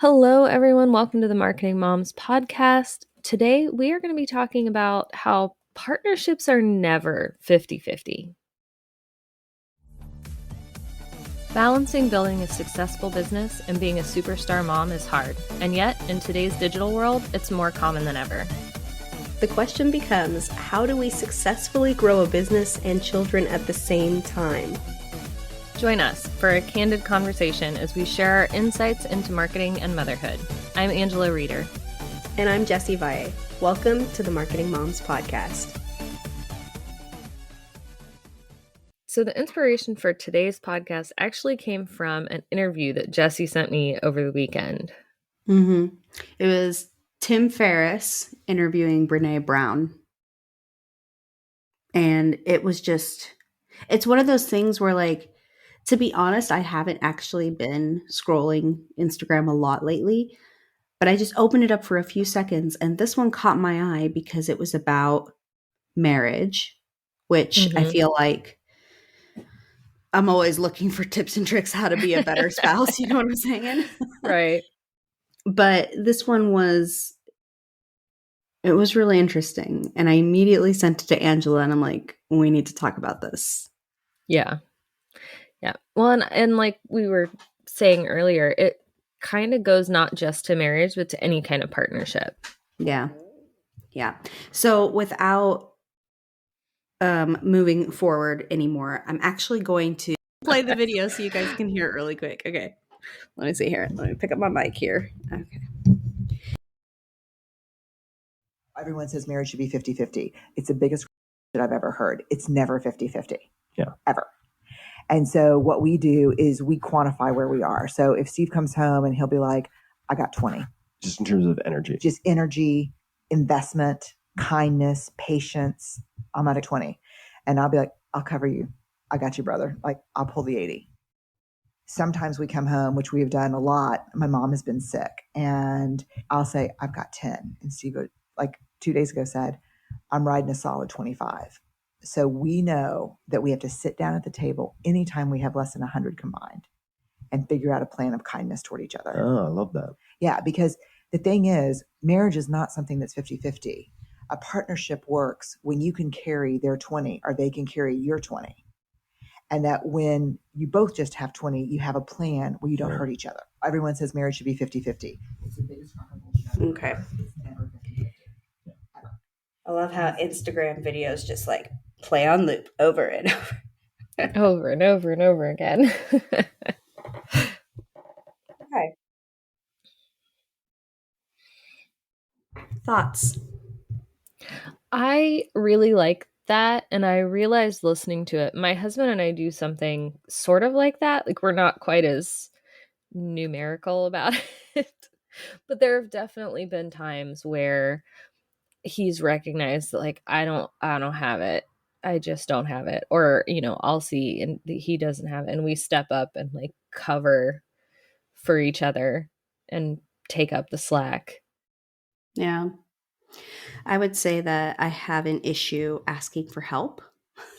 Hello, everyone. Welcome to the Marketing Moms podcast. Today, we are going to be talking about how partnerships are never 50-50. Balancing building a successful business and being a superstar mom is hard, and yet, in today's digital world, it's more common than ever. The question becomes, how do we successfully grow a business and children at the same time? Join us for a candid conversation as we share our insights into marketing and motherhood. I'm Angela Reeder. And I'm Jessie Valle. Welcome to the Marketing Moms podcast. So the inspiration for today's podcast actually came from an interview that Jessie sent me over the weekend. It was Tim Ferriss interviewing Brene Brown. And it was it's one of those things where, to be honest, I haven't actually been scrolling Instagram a lot lately, but I just opened it up for a few seconds, and this one caught my eye because it was about marriage, which I feel like I'm always looking for tips and tricks how to be a better spouse. You know what I'm saying? Right. But this one was really interesting. And I immediately sent it to Angela and I'm like, we need to talk about this. Yeah. Yeah. Well, and like we were saying earlier, it kind of goes not just to marriage, but to any kind of partnership. Yeah. Yeah. So without moving forward anymore, I'm actually going to play the video so you guys can hear it really quick. Okay. Let me see here. Let me pick up my mic here. Okay. Everyone says marriage should be 50-50. It's the biggest that I've ever heard. It's never 50-50. Yeah. Ever. And so what we do is we quantify where we are. So if Steve comes home and he'll be like, I got 20. Just in terms of energy. Just energy, investment, kindness, patience. I'm at a 20. And I'll be like, I'll cover you. I got you, brother. Like, I'll pull the 80. Sometimes we come home, which we have done a lot. My mom has been sick. And I'll say, I've got 10. And Steve, like 2 days ago, said, I'm riding a solid 25. So we know that we have to sit down at the table anytime we have less than 100 combined and figure out a plan of kindness toward each other. Oh, I love that. Yeah, because the thing is, marriage is not something that's 50-50. A partnership works when you can carry their 20 or they can carry your 20. And that when you both just have 20, you have a plan where you don't hurt each other. Everyone says marriage should be 50-50. It's the biggest show. Okay. It's never 50-50. I love how Instagram videos just play on loop over and over. Over and over and over again. Okay. Thoughts? I really like that. And I realized listening to it, my husband and I do something sort of like that. Like we're not quite as numerical about it, but there have definitely been times where he's recognized that I don't have it. I just don't have it. Or, I'll see and he doesn't have it. And we step up and cover for each other and take up the slack. Yeah. I would say that I have an issue asking for help.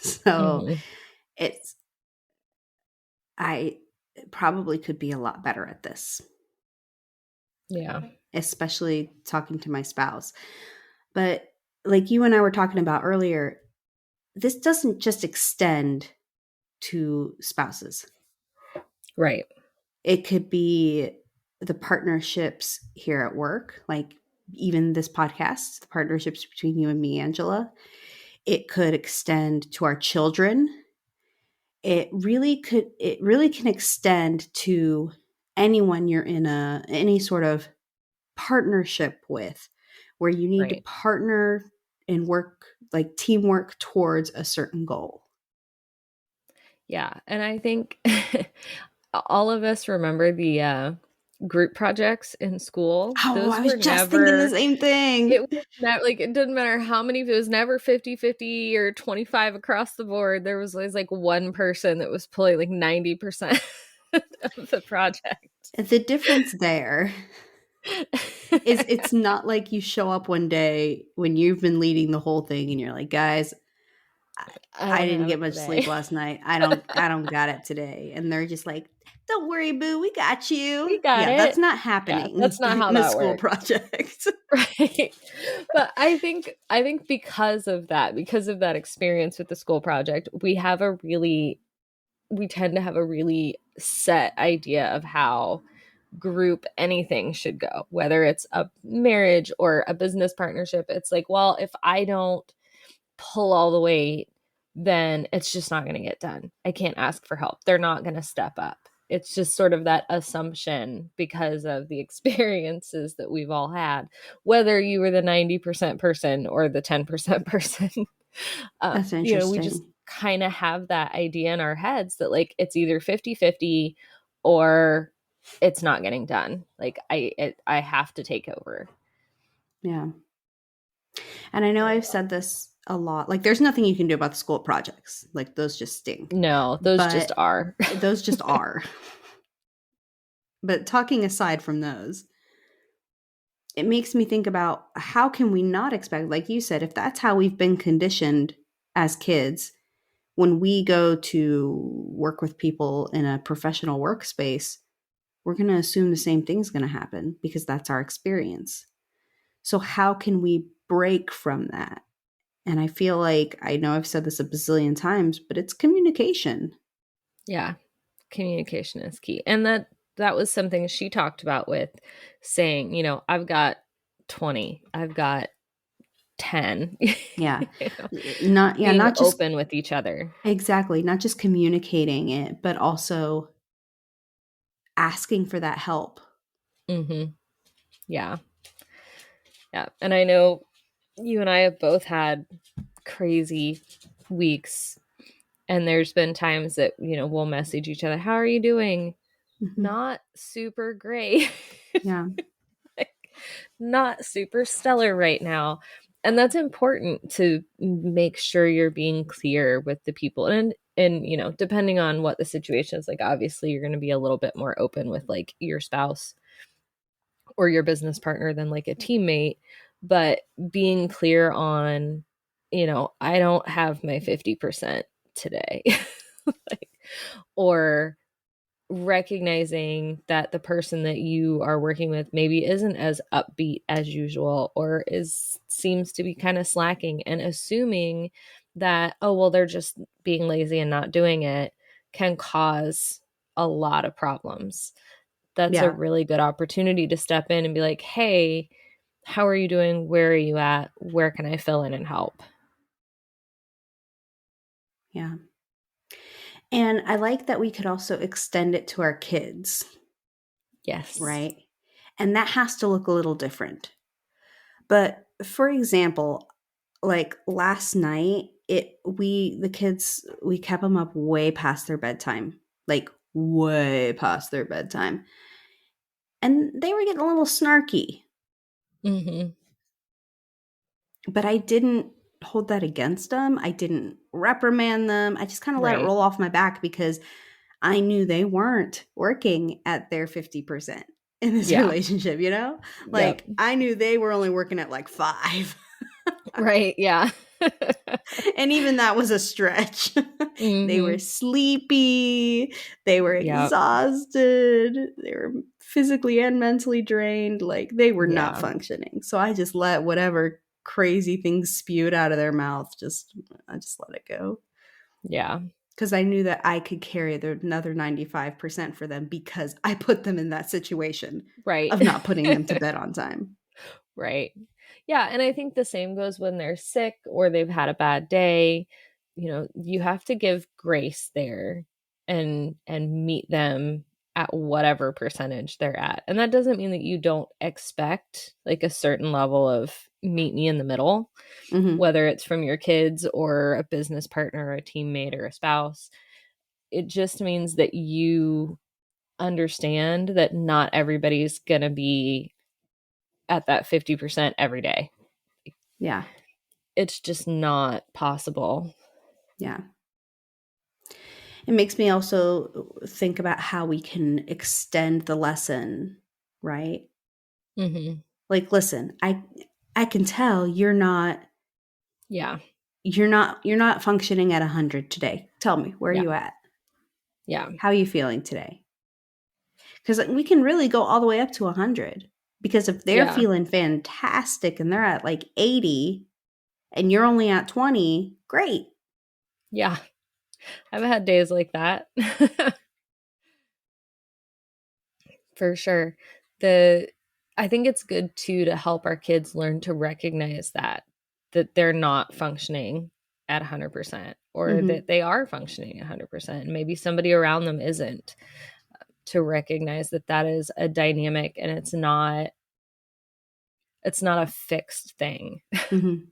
So I probably could be a lot better at this. Yeah. Especially talking to my spouse. But like you and I were talking about earlier, this doesn't just extend to spouses. Right. It could be the partnerships here at work, like even this podcast, the partnerships between you and me, Angela. It could extend to our children. It really can extend to anyone you're in any sort of partnership with, where you need to partner and work, teamwork towards a certain goal. Yeah. And I think all of us remember the group projects in school. Oh, I was just thinking the same thing. It was never, it didn't matter how many, it was never 50-50 or 25 across the board. There was always one person that was pulling 90% of the project. The difference there is it's not like you show up one day when you've been leading the whole thing and you're like, guys, I didn't get much sleep last night. I don't got it today. And they're just like, Don't worry, boo, we got We you. got Yeah, that's it. not Yeah, that's happening not how in a that school works. project. Right. But I think because of that experience with the school project, we tend to have a really set idea of how group anything should go, whether it's a marriage or a business partnership. It's like, well, if I don't pull all the weight, then it's just not going to get done. I can't ask for help. They're not going to step up. It's just sort of that assumption because of the experiences that we've all had, whether you were the 90% person or the 10% person. That's We just interesting. kind of have that idea in our heads that like it's either 50-50 or it's not getting done. Like I have to take over. Yeah. And I know I've said this a lot. Like, there's nothing you can do about the school projects. Like, those just stink. No, those just But are. those just are. But talking aside from those, it makes me think about how can we not expect, like you said, if that's how we've been conditioned as kids, when we go to work with people in a professional workspace, we're going to assume the same thing's going to happen because that's our experience. So, how can we break from that? And I feel like I know I've said this a bazillion times, but it's communication. Yeah, communication is key. And that was something she talked about with saying, I've got 20, I've got 10, Yeah. you know, being Not just open with each other. exactly, not just communicating it, but also asking for that help. Mhm. Yeah. Yeah. And I know you and I have both had crazy weeks, and there's been times that, we'll message each other, "How are you doing?" Mhm. Not super great. Yeah. Like, not super stellar right now. And that's important to make sure you're being clear with the people. And depending on what the situation is, like obviously you're going to be a little bit more open with like your spouse or your business partner than like a teammate, but being clear on, I don't have my 50% today. Like, or recognizing that the person that you are working with maybe isn't as upbeat as usual or is seems to be kind of slacking, and assuming that, oh well, they're just being lazy and not doing it, can cause a lot of problems. That's a Yeah. really good opportunity to step in and be like, hey, how are you doing? Where are you at? Where can I fill in and help? Yeah. And I like that we could also extend it to our kids, Yes. right? And that has to look a little different. But for example, like last night, the kids, we kept them up way past their bedtime, like way past their bedtime. And they were getting a little snarky, Mm-hmm. but I didn't hold that against them. I didn't reprimand them. I just kind of let it Right. roll off my back because I knew they weren't working at their 50% in this Yeah. relationship, Yep. Like I knew they were only working at like 5. Right. Yeah. And even that was a stretch. They were Mm-hmm. sleepy, they were Yep. exhausted, they were physically and mentally drained, like they were not Yeah. functioning. So I just let whatever crazy things spewed out of their mouth, I just let it go. Yeah. Because I knew that I could carry the another 95% for them because I put them in that situation Right. of not putting them to bed on time. Right. Yeah. And I think the same goes when they're sick or they've had a bad day. You have to give grace there and meet them at whatever percentage they're at. And that doesn't mean that you don't expect like a certain level of meet me in the middle, Mhm. whether it's from your kids or a business partner or a teammate or a spouse. It just means that you understand that not everybody's going to be at that 50% every day. Yeah. It's just not possible. Yeah. It makes me also think about how we can extend the lesson, right? Hmm. Like, listen, I can tell Yeah. you're not functioning at 100 today. Tell me, where are Yeah. you at? Yeah. How are you feeling today? Because we can really go all the way up to 100. Because if they're Yeah. feeling fantastic and they're at like 80 and you're only at 20, great. Yeah. I've had days like that. For sure. The I think it's good too to help our kids learn to recognize that they're not functioning at 100% or Mm-hmm. that they are functioning at 100% and maybe somebody around them isn't, to recognize that that is a dynamic and it's not a fixed thing. Mm-hmm.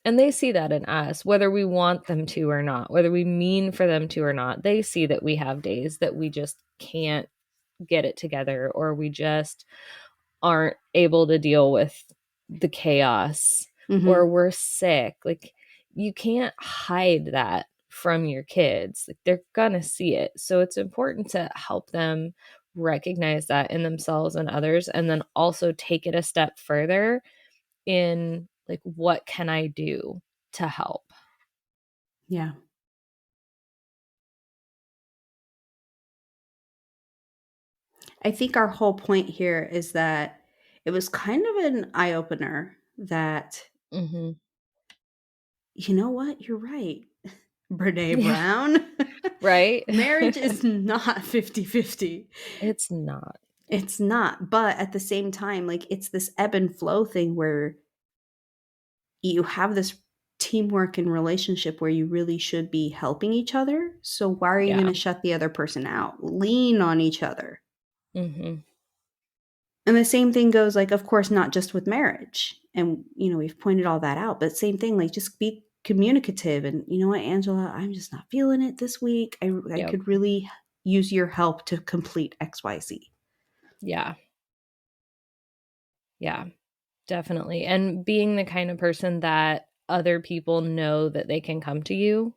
And they see that in us, whether we want them to or not, whether we mean for them to or not. They see that we have days that we just can't get it together, or we just aren't able to deal with the chaos, Mm-hmm. or we're sick. Like, you can't hide that from your kids. Like, they're gonna see it. So it's important to help them recognize that in themselves and others, and then also take it a step further in, like, what can I do to help? Yeah. I think our whole point here is that it was kind of an eye opener that, Mm-hmm. you know what? You're right, Brene Yeah. Brown. Right. Marriage is not 50-50. It's not. It's not. But at the same time, like, it's this ebb and flow thing where you have this teamwork and relationship where you really should be helping each other. So why are you going Yeah. to shut the other person out? Lean on each other. Mm-hmm. And the same thing goes, like, of course, not just with marriage. And, we've pointed all that out, but same thing, like, just be communicative. And you know what, Angela, I'm just not feeling it this week. I Yep. could really use your help to complete XYZ. Yeah. Yeah. Definitely. And being the kind of person that other people know that they can come to you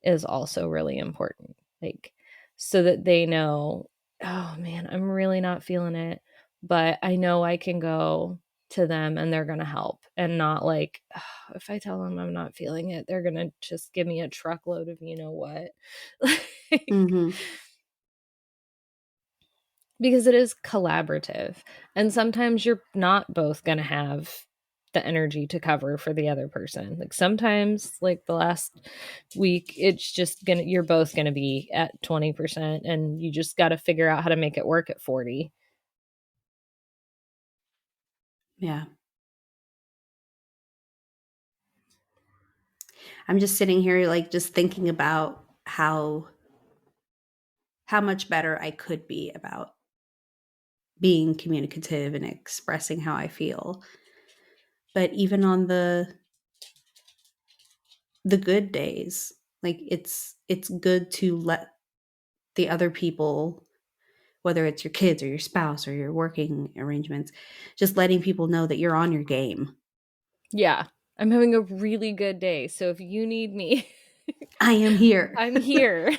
is also really important. Like, so that they know, oh man, I'm really not feeling it, but I know I can go to them and they're going to help, and not like, "Oh, if I tell them I'm not feeling it, they're going to just give me a truckload of you know what." Like, Mm-hmm. because it is collaborative, and sometimes you're not both going to have the energy to cover for the other person. Like, sometimes, like the last week, it's just gonna you're both gonna be at 20% and you just got to figure out how to make it work at 40. Yeah. I'm just sitting here, like, just thinking about how much better I could be about being communicative and expressing how I feel. But even on the good days, like, it's good to let the other people, whether it's your kids or your spouse or your working arrangements, just letting people know that you're on your game. Yeah, I'm having a really good day, so if you need me, I am here. I'm here.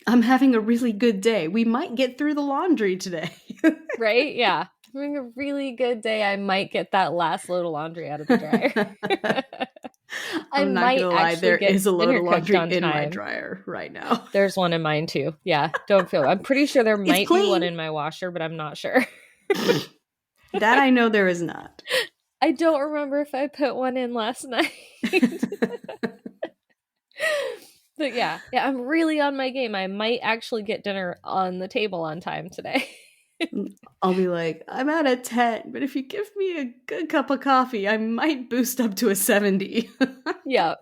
I'm having a really good day. We might get through the laundry today. Right? Yeah, I'm having a really good day. I might get that last load of laundry out of the dryer. I I'm not might gonna lie, actually there get is a load dinner of cooked laundry on in my time. dryer right now. There's one in mine too. Yeah, don't feel. I'm pretty sure there It's might be one clean. in my washer, but I'm not sure. That I know there is not. I don't remember if I put one in last night. But yeah, I'm really on my game. I might actually get dinner on the table on time today. I'll be like, I'm at a 10, but if you give me a good cup of coffee, I might boost up to a 70. Yeah.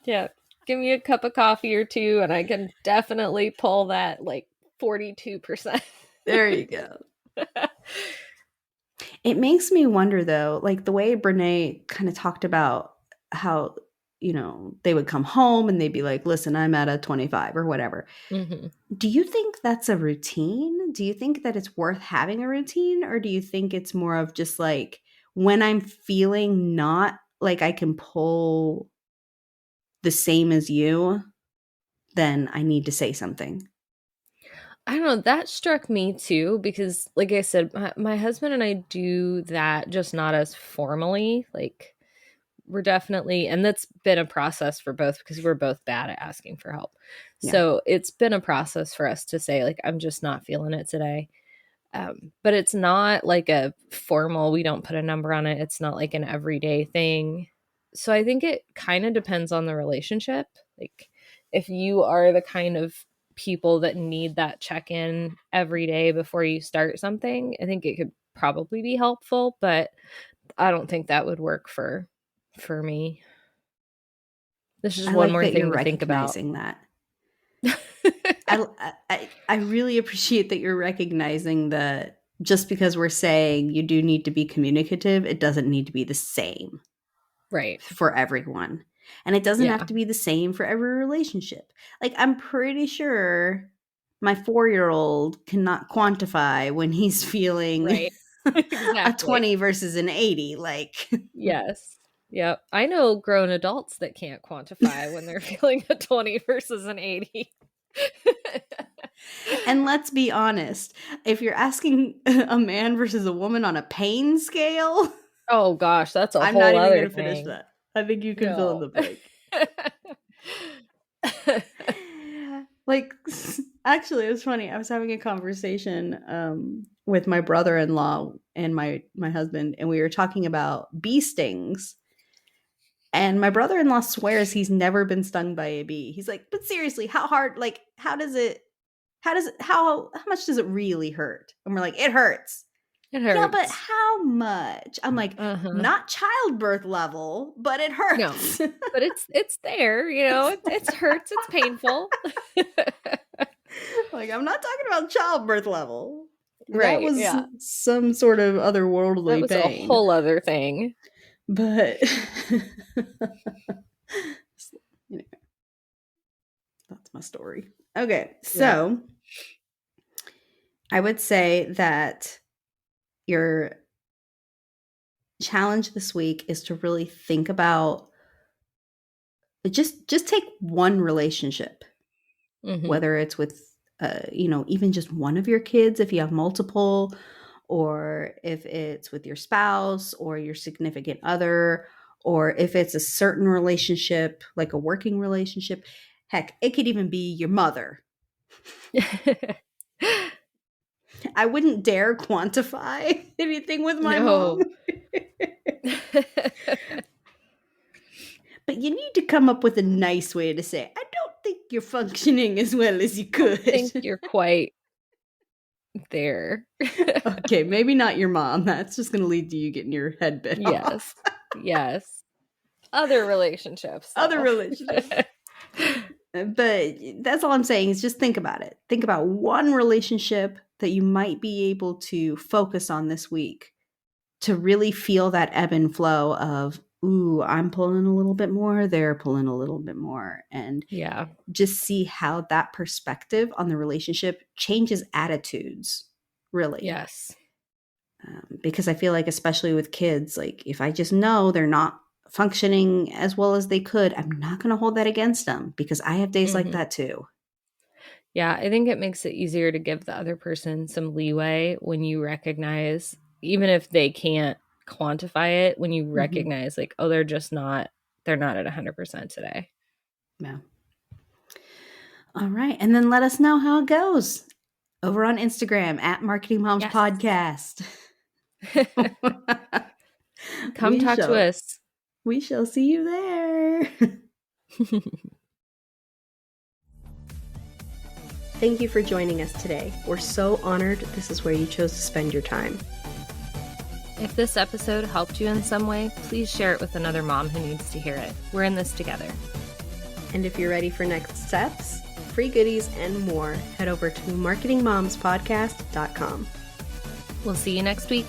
Yeah. Give me a cup of coffee or two and I can definitely pull that like 42%. There you go. It makes me wonder, though, like the way Brene kind of talked about how, they would come home and they'd be like, listen, I'm at a 25 or whatever. Mm-hmm. Do you think that's a routine? Do you think that it's worth having a routine? Or do you think it's more of just like, when I'm feeling not like I can pull the same as you, then I need to say something? I don't know. That struck me too, because, like I said, my husband and I do that, just not as formally. Like, we're definitely, and that's been a process for both because we're both bad at asking for help. Yeah. So it's been a process for us to say, like, I'm just not feeling it today. But it's not like a formal, we don't put a number on it. It's not like an everyday thing. So I think it kind of depends on the relationship. Like, if you are the kind of people that need that check-in every day before you start something, I think it could probably be helpful, but I don't think that would work for me. This is I just one like more that you're thing to think about. recognizing that. I really appreciate that you're recognizing that just because we're saying you do need to be communicative, it doesn't need to be the same Right. for everyone. And it doesn't have Yeah. to be the same for every relationship. Like, I'm pretty sure my 4-year-old cannot quantify when he's feeling Right. a Exactly. 20 versus an 80. Like, Yes. Yep. I know grown adults that can't quantify when they're feeling a 20 versus an 80. and let's be honest, if you're asking a man versus a woman on a pain scale, Oh gosh, that's a I'm not whole even other going to finish thing. that. I think you can fill in No. the blank. Like, actually, it was funny. I was having a conversation with my brother-in-law and my husband, and we were talking about bee stings. And my brother-in-law swears he's never been stung by a bee. He's like, but seriously, how hard? Like, how much does it really hurt? And we're like, it hurts. It Yeah, but hurts. how much? I'm like, Uh-huh. not childbirth level, but it No. hurts. But it's there, it hurts, it's painful. Like, I'm not talking about childbirth level. That Right, was yeah. some sort of That otherworldly was a pain. whole other thing. But anyway, that's my story. Okay, so I would say that your challenge this week is to really think about just take one relationship, Mhm. whether it's with even just one of your kids if you have multiple, or if it's with your spouse or your significant other, or if it's a certain relationship like a working relationship. Heck, it could even be your mother. I wouldn't dare quantify anything with my mom. But you need to come up with a nice way to say, I don't think you're functioning as well as you could. I think you're quite there. Okay, maybe not your mom. That's just going to lead to you getting your head bit off. Yes. Other relationships. Other relationships. But that's all I'm saying is just think about it. Think about one relationship that you might be able to focus on this week to really feel that ebb and flow of, ooh, I'm pulling a little bit more, they're pulling a little bit more. And just see how that perspective on the relationship changes attitudes, really. Yes. Because I feel like, especially with kids, like, if I just know they're not functioning as well as they could, I'm not going to hold that against them, because I have days like that too. Yeah, I think it makes it easier to give the other person some leeway when you recognize, even if they can't quantify it, when you recognize like, oh, they're not at 100% today. Yeah. All right. And then let us know how it goes over on Instagram at Marketing Moms Podcast. Come talk to us. We shall see you there. Thank you for joining us today. We're so honored this is where you chose to spend your time. If this episode helped you in some way, please share it with another mom who needs to hear it. We're in this together. And if you're ready for next steps, free goodies, and more, head over to marketingmomspodcast.com. We'll see you next week.